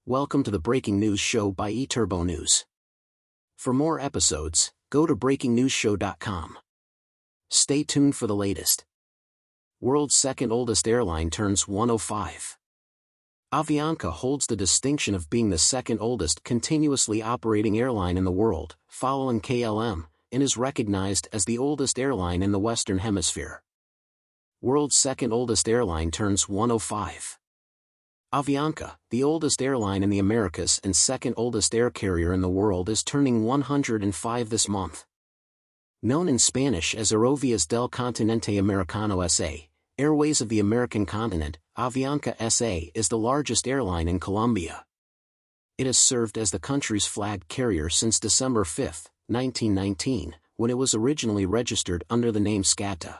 Welcome to the Breaking News Show by eTurbo News. For more episodes, go to breakingnewsshow.com. Stay tuned for the latest. World's second oldest airline turns 105. Avianca holds the distinction of being the second oldest continuously operating airline in the world, following KLM, and is recognized as the oldest airline in the Western Hemisphere. World's second oldest airline turns 105. Avianca, the oldest airline in the Americas and second oldest air carrier in the world, is turning 105 this month. Known in Spanish as Aerovías del Continente Americano S.A., Airways of the American Continent, Avianca S.A. is the largest airline in Colombia. It has served as the country's flag carrier since December 5, 1919, when it was originally registered under the name SCATA.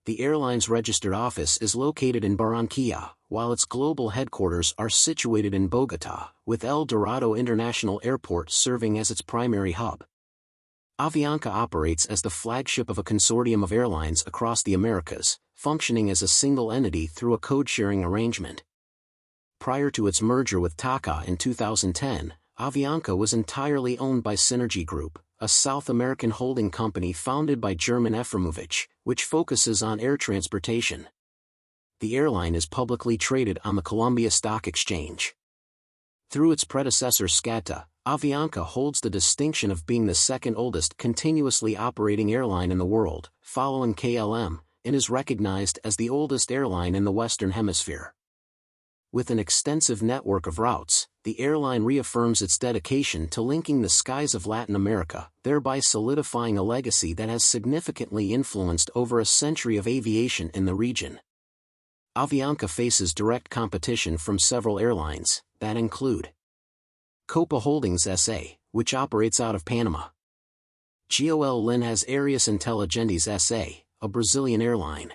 The airline's registered office is located in Barranquilla, while its global headquarters are situated in Bogotá, with El Dorado International Airport serving as its primary hub. Avianca operates as the flagship of a consortium of airlines across the Americas, functioning as a single entity through a code-sharing arrangement. Prior to its merger with TACA in 2010, Avianca was entirely owned by Synergy Group, a South American holding company founded by German Efremovich, which focuses on air transportation. The airline is publicly traded on the Colombia Stock Exchange. Through its predecessor SCATA, Avianca holds the distinction of being the second oldest continuously operating airline in the world, following KLM, and is recognized as the oldest airline in the Western Hemisphere. With an extensive network of routes, the airline reaffirms its dedication to linking the skies of Latin America, thereby solidifying a legacy that has significantly influenced over a century of aviation in the region. Avianca faces direct competition from several airlines, that include Copa Holdings S.A., which operates out of Panama. GOL Linhas Aéreas Inteligentes S.A., a Brazilian airline.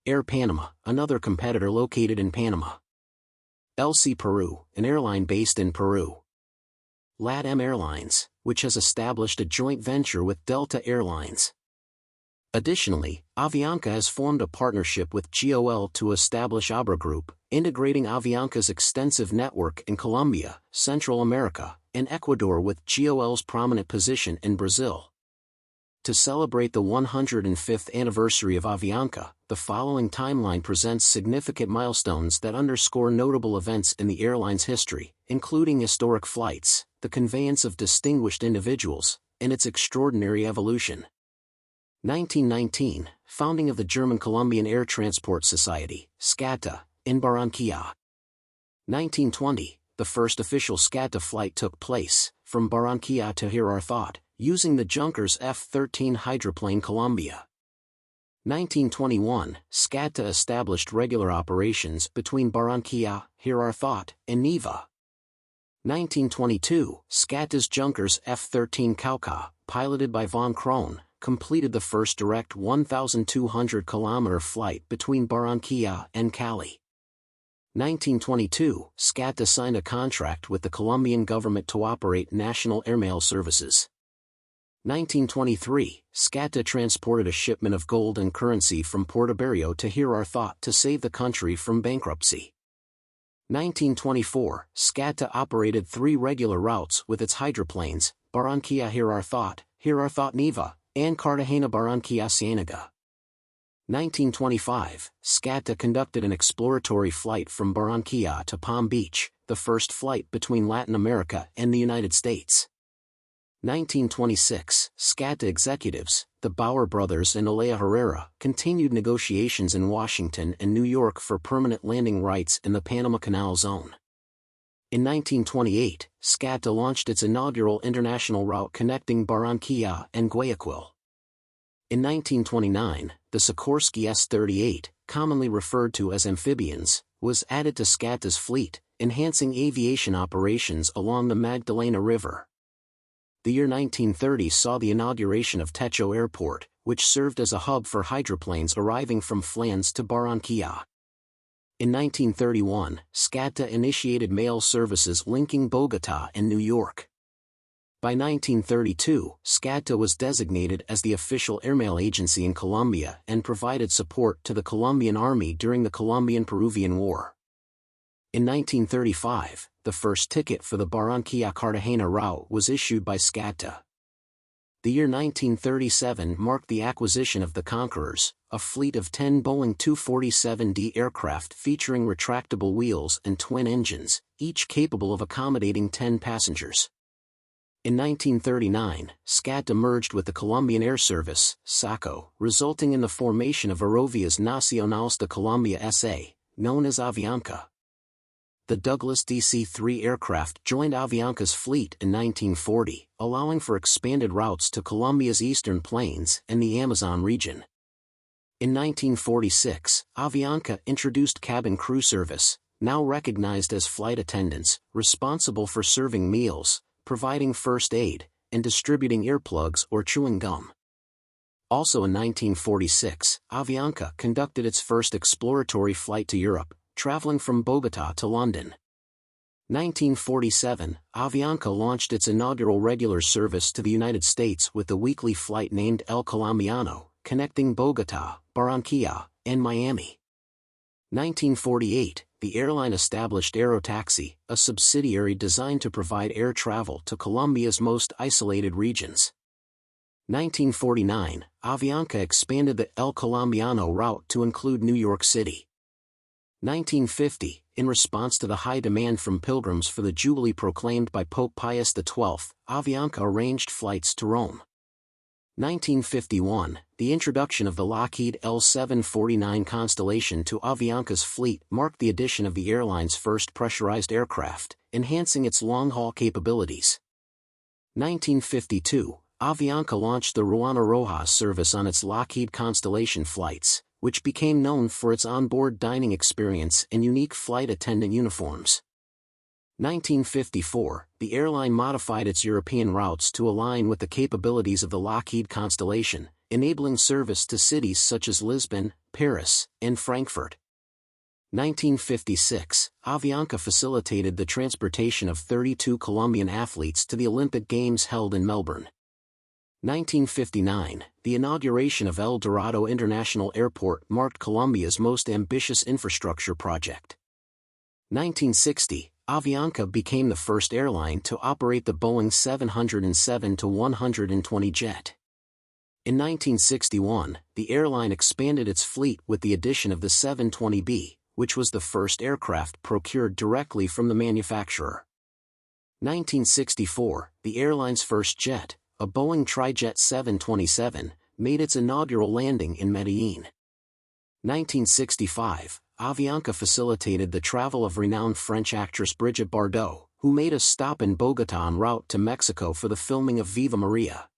Air Panama, another competitor located in Panama. LC Peru, an airline based in Peru. LATAM Airlines, which has established a joint venture with Delta Airlines. Additionally, Avianca has formed a partnership with GOL to establish Abra Group, integrating Avianca's extensive network in Colombia, Central America, and Ecuador with GOL's prominent position in Brazil. To celebrate the 105th anniversary of Avianca, the following timeline presents significant milestones that underscore notable events in the airline's history, including historic flights, the conveyance of distinguished individuals, and its extraordinary evolution. 1919, founding of the German-Colombian Air Transport Society, SCATA, in Barranquilla. 1920, the first official SCATA flight took place, from Barranquilla to Here Our Thought, using the Junkers F-13 hydroplane Columbia. 1921, SCATA established regular operations between Barranquilla, Here Our Thought, and Neiva. 1922, SCATA's Junkers F-13 Cauca, piloted by von Krohn, completed the first direct 1,200-kilometer flight between Barranquilla and Cali. 1922, SCATA signed a contract with the Colombian government to operate national airmail services. 1923, SCATA transported a shipment of gold and currency from Portobello to Here Our Thought to save the country from bankruptcy. 1924, SCATA operated 3 regular routes with its hydroplanes, Barranquilla Here Our Thought Neiva, and Cartagena Barranquilla Ciénaga. 1925, SCATA conducted an exploratory flight from Barranquilla to Palm Beach, the first flight between Latin America and the United States. 1926, SCATA executives, the Bauer brothers and Olea Herrera, continued negotiations in Washington and New York for permanent landing rights in the Panama Canal Zone. In 1928, SCATA launched its inaugural international route connecting Barranquilla and Guayaquil. In 1929, the Sikorsky S-38, commonly referred to as amphibians, was added to SCATA's fleet, enhancing aviation operations along the Magdalena River. The year 1930 saw the inauguration of Techo Airport, which served as a hub for hydroplanes arriving from Flandes to Barranquilla. In 1931, SCATA initiated mail services linking Bogotá and New York. By 1932, SCATA was designated as the official airmail agency in Colombia and provided support to the Colombian Army during the Colombian-Peruvian War. In 1935, the first ticket for the Barranquilla-Cartagena route was issued by SCADTA. The year 1937 marked the acquisition of the Conquerors, a fleet of 10 Boeing 247D aircraft featuring retractable wheels and twin engines, each capable of accommodating 10 passengers. In 1939, SCADTA merged with the Colombian Air Service, SACO, resulting in the formation of Aerovías Nacionales de Colombia S.A., known as Avianca. The Douglas DC-3 aircraft joined Avianca's fleet in 1940, allowing for expanded routes to Colombia's eastern plains and the Amazon region. In 1946, Avianca introduced cabin crew service, now recognized as flight attendants, responsible for serving meals, providing first aid, and distributing earplugs or chewing gum. Also in 1946, Avianca conducted its first exploratory flight to Europe, traveling from Bogotá to London. 1947, Avianca launched its inaugural regular service to the United States with the weekly flight named El Colombiano, connecting Bogotá, Barranquilla, and Miami. 1948, the airline established Aerotaxi, a subsidiary designed to provide air travel to Colombia's most isolated regions. 1949, Avianca expanded the El Colombiano route to include New York City. 1950, in response to the high demand from pilgrims for the Jubilee proclaimed by Pope Pius XII, Avianca arranged flights to Rome. 1951, the introduction of the Lockheed L-749 Constellation to Avianca's fleet marked the addition of the airline's first pressurized aircraft, enhancing its long-haul capabilities. 1952, Avianca launched the Ruana Rojas service on its Lockheed Constellation flights, which became known for its onboard dining experience and unique flight attendant uniforms. 1954, the airline modified its European routes to align with the capabilities of the Lockheed Constellation, enabling service to cities such as Lisbon, Paris, and Frankfurt. 1956, Avianca facilitated the transportation of 32 Colombian athletes to the Olympic Games held in Melbourne. 1959, the inauguration of El Dorado International Airport marked Colombia's most ambitious infrastructure project. 1960, Avianca became the first airline to operate the Boeing 707-120 jet. In 1961, the airline expanded its fleet with the addition of the 720B, which was the first aircraft procured directly from the manufacturer. 1964, the airline's first jet, a Boeing Trijet 727, made its inaugural landing in Medellin. 1965, Avianca facilitated the travel of renowned French actress Brigitte Bardot, who made a stop in Bogotá en route to Mexico for the filming of Viva Maria.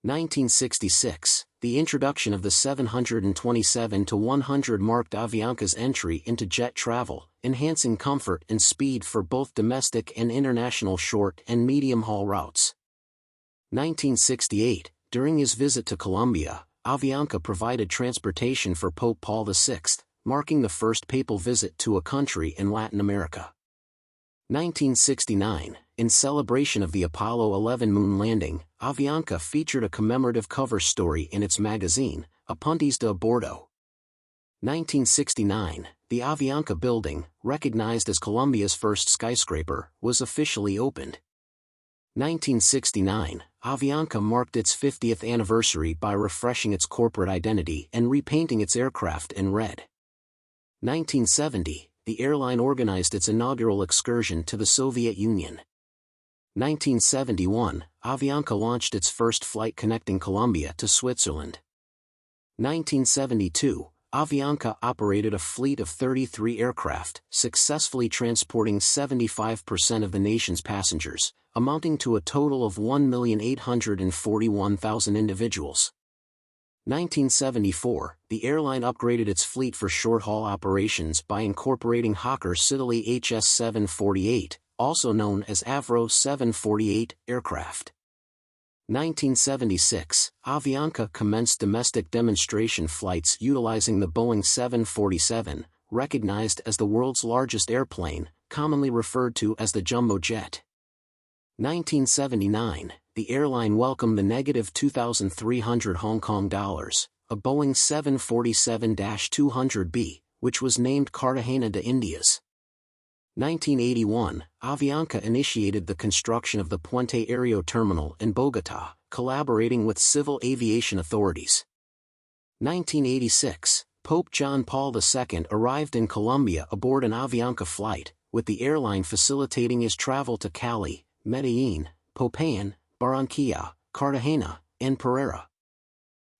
1966, the introduction of the 727-100 marked Avianca's entry into jet travel, enhancing comfort and speed for both domestic and international short and medium-haul routes. 1968, during his visit to Colombia, Avianca provided transportation for Pope Paul VI, marking the first papal visit to a country in Latin America. 1969, in celebration of the Apollo 11 moon landing, Avianca featured a commemorative cover story in its magazine, Apuntes de Bordo. 1969, the Avianca building, recognized as Colombia's first skyscraper, was officially opened. 1969, Avianca marked its 50th anniversary by refreshing its corporate identity and repainting its aircraft in red. 1970, the airline organized its inaugural excursion to the Soviet Union. 1971, Avianca launched its first flight connecting Colombia to Switzerland. 1972, Avianca operated a fleet of 33 aircraft, successfully transporting 75% of the nation's passengers, amounting to a total of 1,841,000 individuals. 1974, the airline upgraded its fleet for short-haul operations by incorporating Hawker Siddeley HS-748, also known as Avro 748, aircraft. 1976, Avianca commenced domestic demonstration flights utilizing the Boeing 747, recognized as the world's largest airplane, commonly referred to as the jumbo jet. 1979, the airline welcomed the negative 2,300 Hong Kong dollars, a Boeing 747-200B, which was named Cartagena de Indias. 1981, Avianca initiated the construction of the Puente Aéreo Terminal in Bogotá, collaborating with civil aviation authorities. 1986, Pope John Paul II arrived in Colombia aboard an Avianca flight, with the airline facilitating his travel to Cali, Medellín, Popayán, Barranquilla, Cartagena, and Pereira.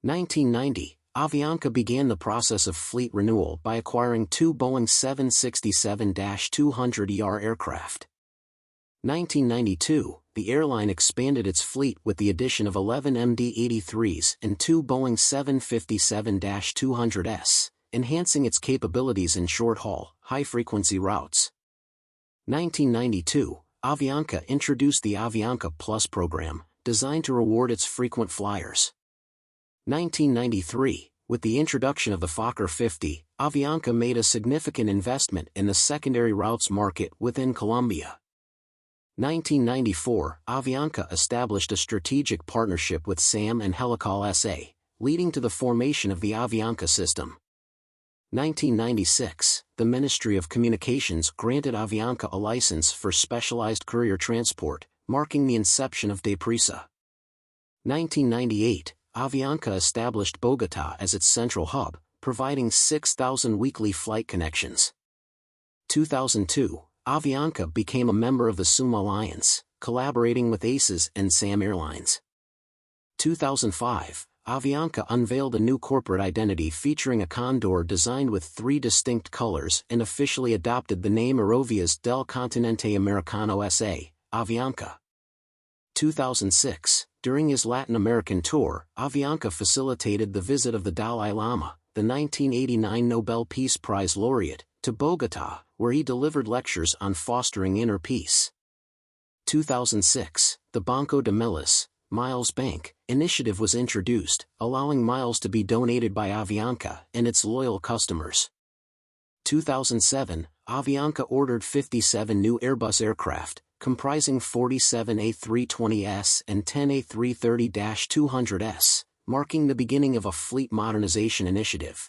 1990, Avianca began the process of fleet renewal by acquiring two Boeing 767-200ER aircraft. 1992, the airline expanded its fleet with the addition of 11 MD-83s and two Boeing 757-200s, enhancing its capabilities in short-haul, high-frequency routes. 1992, Avianca introduced the Avianca Plus program, designed to reward its frequent flyers. 1993, with the introduction of the Fokker 50, Avianca made a significant investment in the secondary routes market within Colombia. 1994, Avianca established a strategic partnership with SAM and Helical SA, leading to the formation of the Avianca system. 1996, the Ministry of Communications granted Avianca a license for specialized courier transport, marking the inception of Deprisa. 1998, Avianca established Bogotá as its central hub, providing 6,000 weekly flight connections. 2002, Avianca became a member of the SUM Alliance, collaborating with ACES and SAM Airlines. 2005, Avianca unveiled a new corporate identity featuring a condor designed with 3 distinct colors and officially adopted the name Aerovías del Continente Americano S.A., Avianca. 2006, during his Latin American tour, Avianca facilitated the visit of the Dalai Lama, the 1989 Nobel Peace Prize laureate, to Bogotá, where he delivered lectures on fostering inner peace. 2006, the Banco de Miles, Miles Bank, initiative was introduced, allowing miles to be donated by Avianca and its loyal customers. 2007, Avianca ordered 57 new Airbus aircraft, comprising 47 A320s and 10 A330-200s, marking the beginning of a fleet modernization initiative.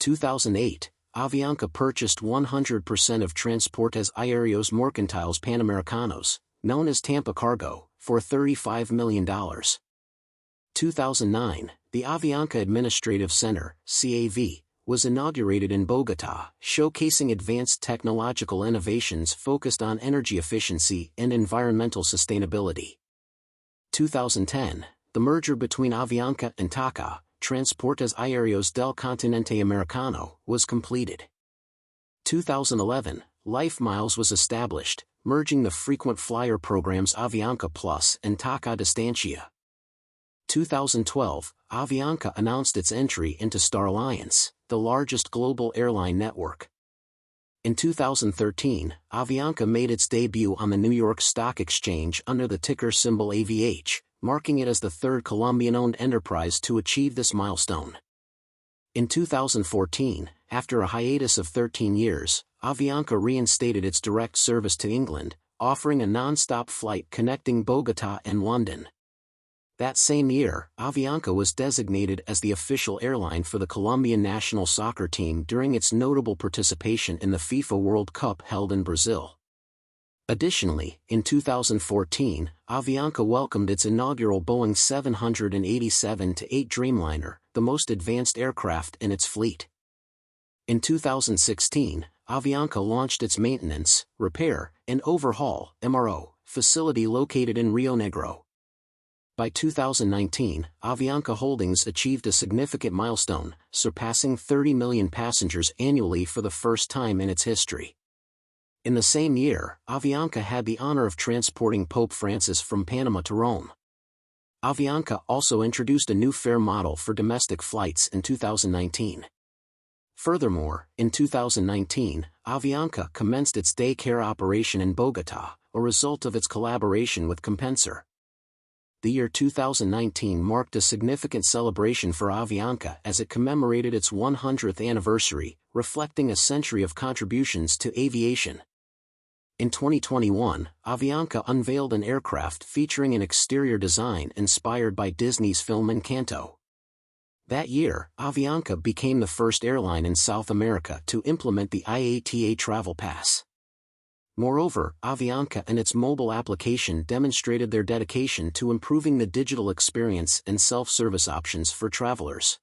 2008, Avianca purchased 100% of Transportes Aéreos Mercantiles Panamericanos, known as Tampa Cargo, for $35 million. 2009, the Avianca Administrative Center, CAV, was inaugurated in Bogotá, showcasing advanced technological innovations focused on energy efficiency and environmental sustainability. 2010, the merger between Avianca and TACA, Transportes Aéreos del Continente Americano, was completed. 2011, Life Miles was established, merging the frequent flyer programs Avianca Plus and TACA Distancia. 2012, Avianca announced its entry into Star Alliance, the largest global airline network. In 2013, Avianca made its debut on the New York Stock Exchange under the ticker symbol AVH, marking it as the third Colombian-owned enterprise to achieve this milestone. In 2014, after a hiatus of 13 years, Avianca reinstated its direct service to England, offering a non-stop flight connecting Bogotá and London. That same year, Avianca was designated as the official airline for the Colombian national soccer team during its notable participation in the FIFA World Cup held in Brazil. Additionally, in 2014, Avianca welcomed its inaugural Boeing 787-8 Dreamliner, the most advanced aircraft in its fleet. In 2016, Avianca launched its maintenance, repair, and overhaul (MRO) facility located in Rio Negro. By 2019, Avianca Holdings achieved a significant milestone, surpassing 30 million passengers annually for the first time in its history. In the same year, Avianca had the honor of transporting Pope Francis from Panama to Rome. Avianca also introduced a new fare model for domestic flights in 2019. Furthermore, in 2019, Avianca commenced its daycare operation in Bogotá, a result of its collaboration with Compensar. The year 2019 marked a significant celebration for Avianca as it commemorated its 100th anniversary, reflecting a century of contributions to aviation. In 2021, Avianca unveiled an aircraft featuring an exterior design inspired by Disney's film Encanto. That year, Avianca became the first airline in South America to implement the IATA Travel Pass. Moreover, Avianca and its mobile application demonstrated their dedication to improving the digital experience and self-service options for travelers.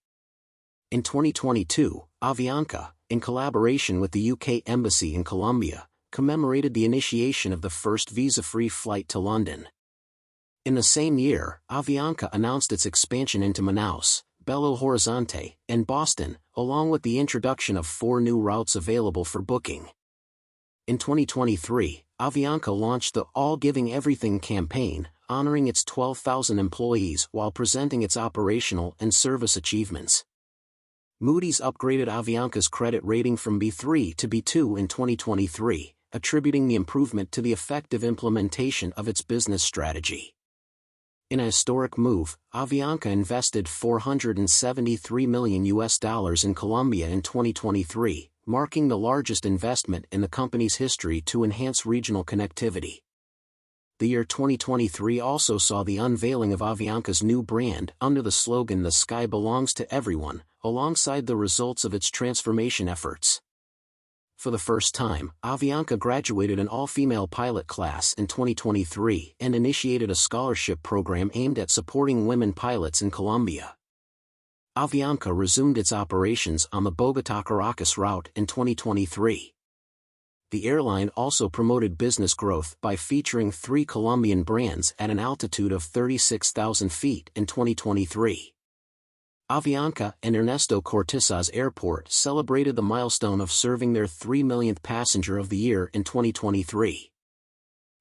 In 2022, Avianca, in collaboration with the UK Embassy in Colombia, commemorated the initiation of the first visa-free flight to London. In the same year, Avianca announced its expansion into Manaus, Belo Horizonte, and Boston, along with the introduction of 4 new routes available for booking. In 2023, Avianca launched the All Giving Everything campaign, honoring its 12,000 employees while presenting its operational and service achievements. Moody's upgraded Avianca's credit rating from B3 to B2 in 2023, attributing the improvement to the effective implementation of its business strategy. In a historic move, Avianca invested $473 million in Colombia in 2023, marking the largest investment in the company's history to enhance regional connectivity. The year 2023 also saw the unveiling of Avianca's new brand under the slogan "The Sky Belongs to Everyone," alongside the results of its transformation efforts. For the first time, Avianca graduated an all-female pilot class in 2023 and initiated a scholarship program aimed at supporting women pilots in Colombia. Avianca resumed its operations on the Bogotá-Caracas route in 2023. The airline also promoted business growth by featuring 3 Colombian brands at an altitude of 36,000 feet in 2023. Avianca and Ernesto Cortizas Airport celebrated the milestone of serving their 3 millionth passenger of the year in 2023.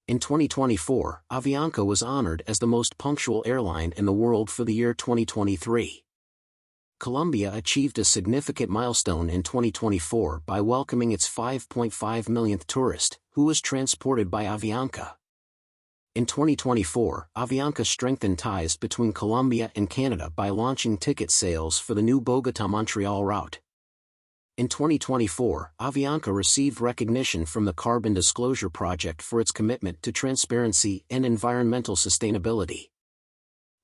In 2024, Avianca was honored as the most punctual airline in the world for the year 2023. Colombia achieved a significant milestone in 2024 by welcoming its 5.5 millionth tourist, who was transported by Avianca. In 2024, Avianca strengthened ties between Colombia and Canada by launching ticket sales for the new Bogotá-Montreal route. In 2024, Avianca received recognition from the Carbon Disclosure Project for its commitment to transparency and environmental sustainability.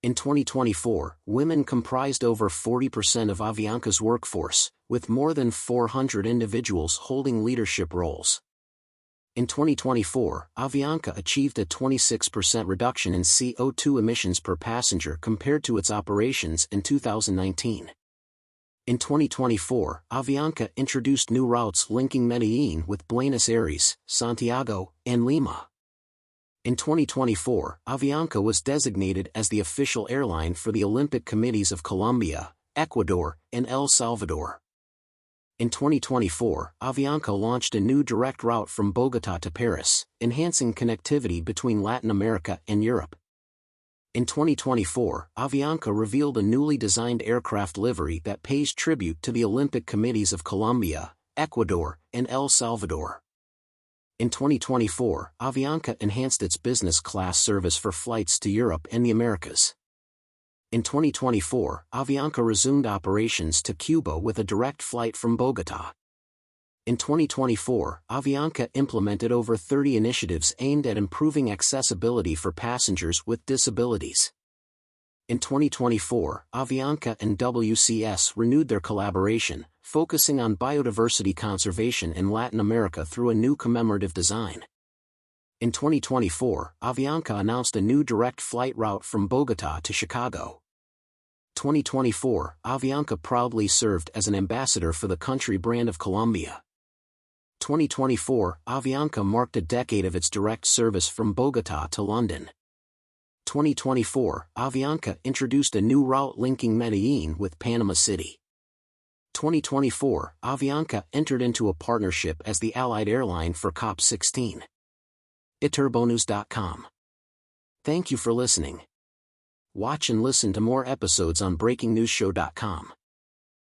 In 2024, women comprised over 40% of Avianca's workforce, with more than 400 individuals holding leadership roles. In 2024, Avianca achieved a 26% reduction in CO2 emissions per passenger compared to its operations in 2019. In 2024, Avianca introduced new routes linking Medellín with Buenos Aires, Santiago, and Lima. In 2024, Avianca was designated as the official airline for the Olympic Committees of Colombia, Ecuador, and El Salvador. In 2024, Avianca launched a new direct route from Bogotá to Paris, enhancing connectivity between Latin America and Europe. In 2024, Avianca revealed a newly designed aircraft livery that pays tribute to the Olympic Committees of Colombia, Ecuador, and El Salvador. In 2024, Avianca enhanced its business class service for flights to Europe and the Americas. In 2024, Avianca resumed operations to Cuba with a direct flight from Bogotá. In 2024, Avianca implemented over 30 initiatives aimed at improving accessibility for passengers with disabilities. In 2024, Avianca and WCS renewed their collaboration, focusing on biodiversity conservation in Latin America through a new commemorative design. In 2024, Avianca announced a new direct flight route from Bogotá to Chicago. 2024, Avianca proudly served as an ambassador for the country brand of Colombia. 2024, Avianca marked a decade of its direct service from Bogotá to London. 2024, Avianca introduced a new route linking Medellín with Panama City. 2024, Avianca entered into a partnership as the allied airline for COP16. iturbonews.com. Thank you for listening. Watch and listen to more episodes on breakingnewsshow.com.